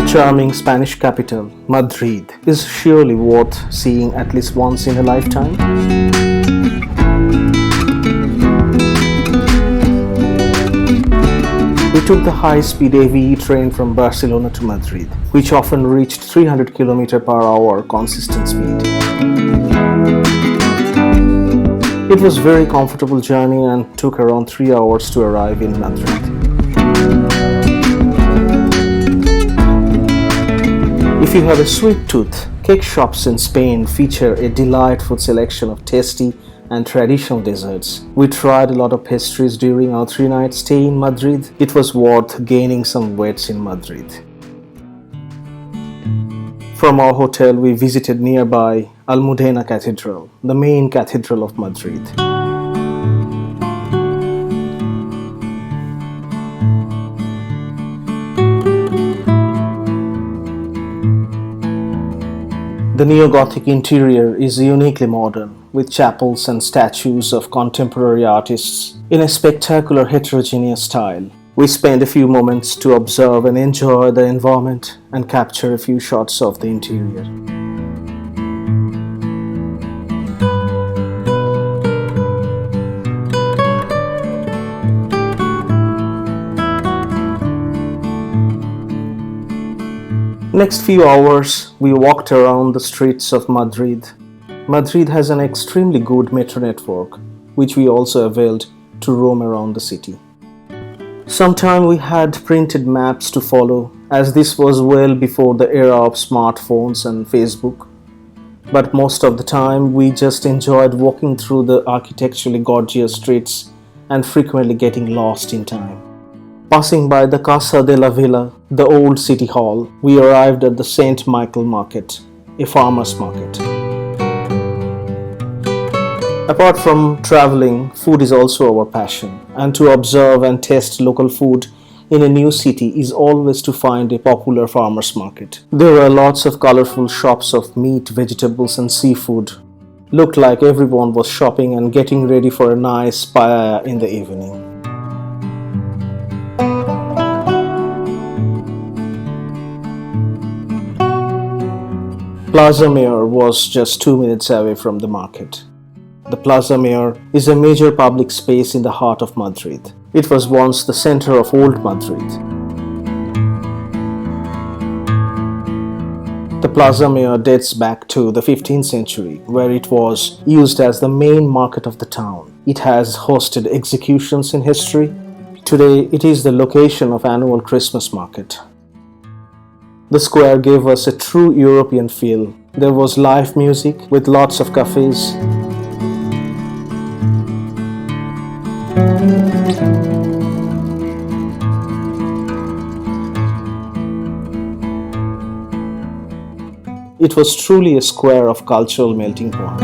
charming Spanish capital, Madrid, is surely worth seeing at least once in a lifetime. We took the high-speed AVE train from Barcelona to Madrid, which often reached 300 km per hour consistent speed. It was a very comfortable journey and took around 3 hours to arrive in Madrid. If you have a sweet tooth, cake shops in Spain feature a delightful selection of tasty and traditional desserts. We tried a lot of pastries during our 3-night stay in Madrid. It was worth gaining some weights in Madrid. From our hotel, we visited nearby Almudena Cathedral, the main cathedral of Madrid. The Neo-Gothic interior is uniquely modern, with chapels and statues of contemporary artists in a spectacular heterogeneous style. We spent a few moments to observe and enjoy the environment and capture a few shots of the interior. Next few hours, we walked around the streets of Madrid. Madrid has an extremely good metro network, which we also availed to roam around the city. Sometime we had printed maps to follow, as this was well before the era of smartphones and Facebook. But most of the time, we just enjoyed walking through the architecturally gorgeous streets and frequently getting lost in time. Passing by the Casa de la Villa, the old city hall, we arrived at the St. Michael Market, a farmer's market. Apart from traveling, food is also our passion, and to observe and taste local food in a new city is always to find a popular farmer's market. There were lots of colorful shops of meat, vegetables and seafood. Looked like everyone was shopping and getting ready for a nice paella in the evening. Plaza Mayor was just 2 minutes away from the market. The Plaza Mayor is a major public space in the heart of Madrid. It was once the center of Old Madrid. The Plaza Mayor dates back to the 15th century, where it was used as the main market of the town. It has hosted executions in history. Today, it is the location of annual Christmas market. The square gave us a true European feel. There was live music with lots of cafes. It was truly a square of cultural melting pot.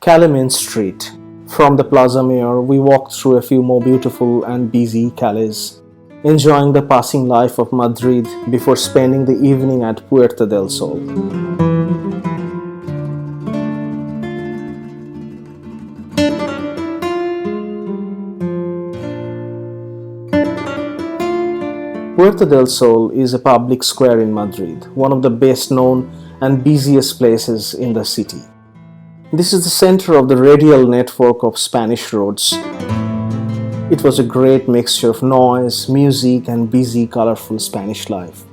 Calamin Street. From the Plaza Mayor, we walked through a few more beautiful and busy callés, enjoying the passing life of Madrid before spending the evening at Puerta del Sol. Puerta del Sol is a public square in Madrid, one of the best known and busiest places in the city. This is the center of the radial network of Spanish roads. It was a great mixture of noise, music, and busy, colorful Spanish life.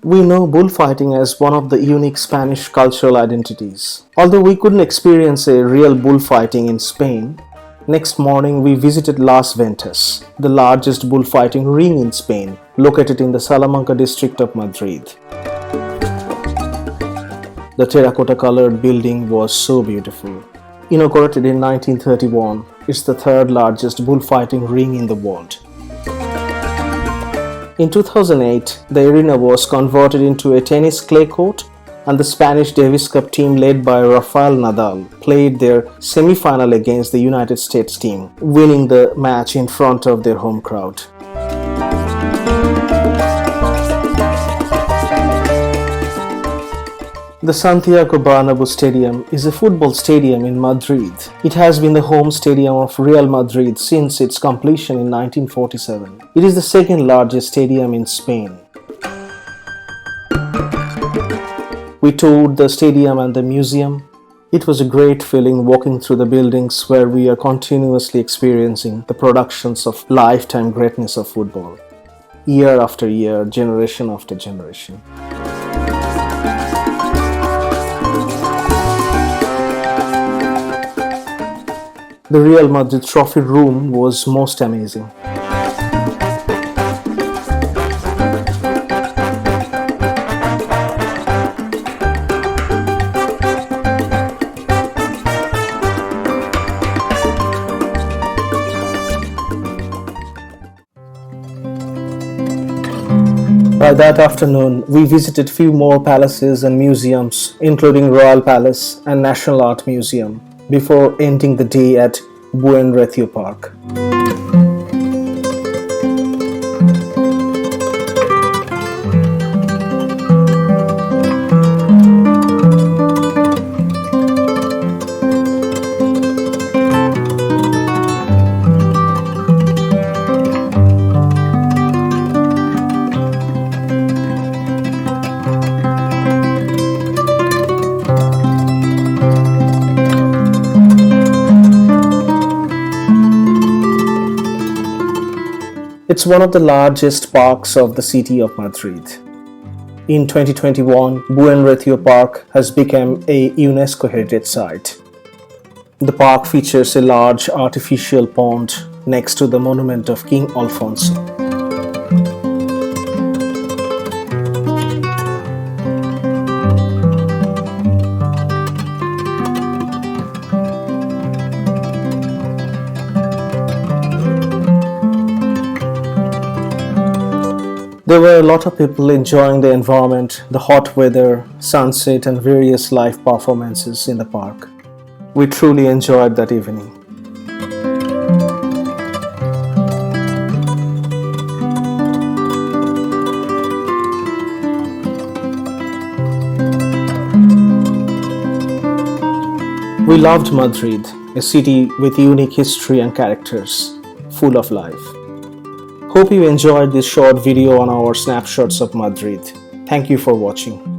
We know bullfighting as one of the unique Spanish cultural identities. Although we couldn't experience a real bullfighting in Spain, next morning we visited Las Ventas, the largest bullfighting ring in Spain, located in the Salamanca district of Madrid. The terracotta-colored building was so beautiful. Inaugurated in 1931, it's the third largest bullfighting ring in the world. In 2008, the arena was converted into a tennis clay court, and the Spanish Davis Cup team led by Rafael Nadal played their semi-final against the United States team, winning the match in front of their home crowd. The Santiago Bernabéu Stadium is a football stadium in Madrid. It has been the home stadium of Real Madrid since its completion in 1947. It is the second largest stadium in Spain. We toured the stadium and the museum. It was a great feeling walking through the buildings where we are continuously experiencing the productions of lifetime greatness of football, year after year, generation after generation. The Real Madrid trophy room was most amazing. By that afternoon, we visited few more palaces and museums, including Royal Palace and National Art Museum, before ending the day at Buen Retiro Park. It's one of the largest parks of the city of Madrid. In 2021, Buen Retiro Park has become a UNESCO heritage site. The park features a large artificial pond next to the monument of King Alfonso. There were a lot of people enjoying the environment, the hot weather, sunset, and various live performances in the park. We truly enjoyed that evening. We loved Madrid, a city with unique history and characters, full of life. Hope you enjoyed this short video on our snapshots of Madrid. Thank you for watching.